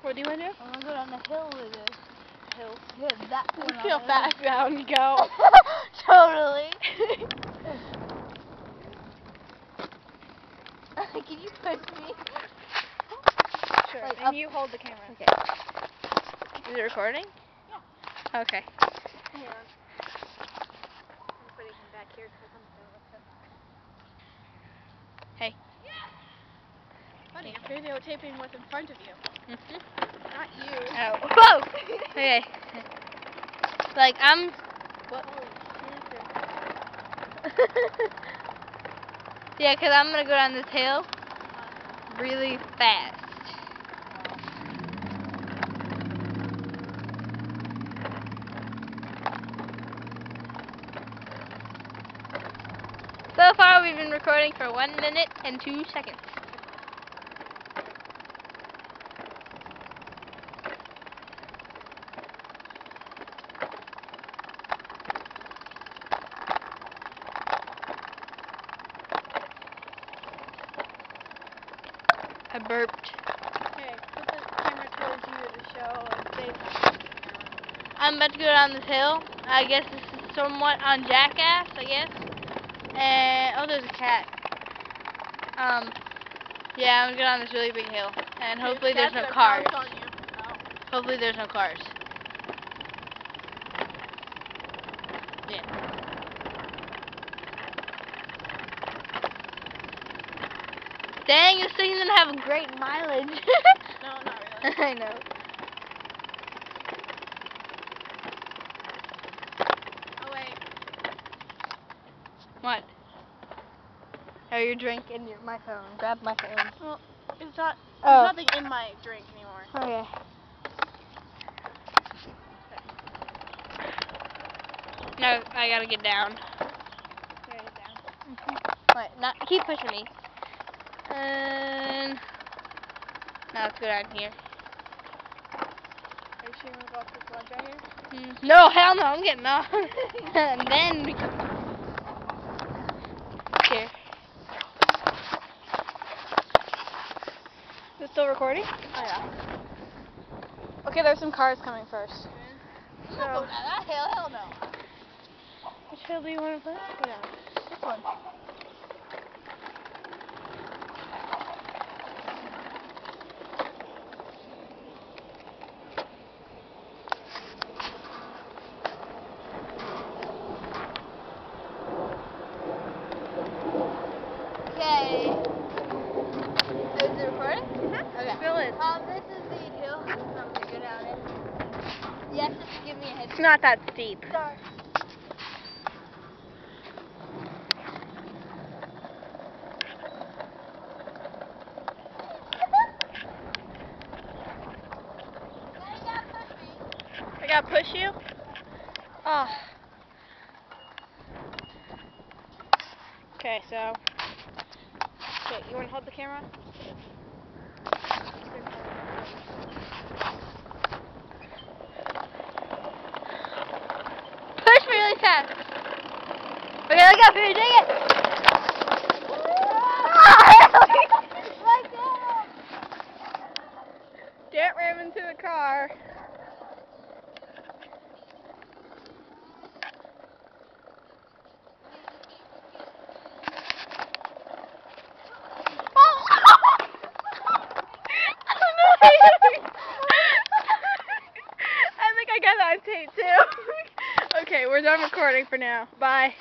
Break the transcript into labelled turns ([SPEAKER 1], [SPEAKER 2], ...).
[SPEAKER 1] What do you want to do?
[SPEAKER 2] I'm gonna go down the hill with this. Hill. Yeah, that one.
[SPEAKER 1] See how fast down you go.
[SPEAKER 2] Totally. Can you push me?
[SPEAKER 1] Sure.
[SPEAKER 2] Like
[SPEAKER 1] and you hold the camera.
[SPEAKER 2] Okay.
[SPEAKER 1] Is it recording?
[SPEAKER 2] Yeah.
[SPEAKER 1] Okay.
[SPEAKER 2] Hang on.
[SPEAKER 1] I'm putting him back here because I'm filming him. Hey. Funny, I'm videotaping what's in front of you. Not you. Oh. Whoa! Okay. Like, I'm... What? Yeah, because I'm going to go down this hill really fast. So far, we've been recording for 1 minute and 2 seconds. I burped. Okay, put the camera towards you to show and say something. I'm about to go down this hill. I guess this is somewhat on Jackass, I guess. And, oh, there's a cat. Yeah, I'm gonna go down this really big hill. And hopefully there's no cars. Hopefully there's no cars. Yeah. Dang, this thing doesn't have a great mileage. No, not really. I know. Oh, wait. What? Oh, your drink in my phone. Grab my phone. Well, it's not. There's nothing in my drink anymore. Okay. No, I gotta get down. Gotta get down. Wait, not keep pushing me. And now let's go down here. Are you sure you want to go up this ledge right here? No, hell no, I'm getting off. And then we can... Here. Is it still recording? Oh yeah. Okay, there's some cars coming first.
[SPEAKER 2] I'm not going down that hill. Hell no.
[SPEAKER 1] Which hill do you want to play? Go down.
[SPEAKER 2] This one. Okay. Is it recording? Okay.
[SPEAKER 1] Still is.
[SPEAKER 2] This is the hill. I'm gonna go down it. Yes, just give me a head.
[SPEAKER 1] It's not that steep.
[SPEAKER 2] Start.
[SPEAKER 1] I gotta push you? Oh. Okay, so. Okay, you wanna hold the camera? Push me really fast. Okay, look up here, dang it! Get ram into the car. I think I got on tape too. Okay, we're done recording for now. Bye.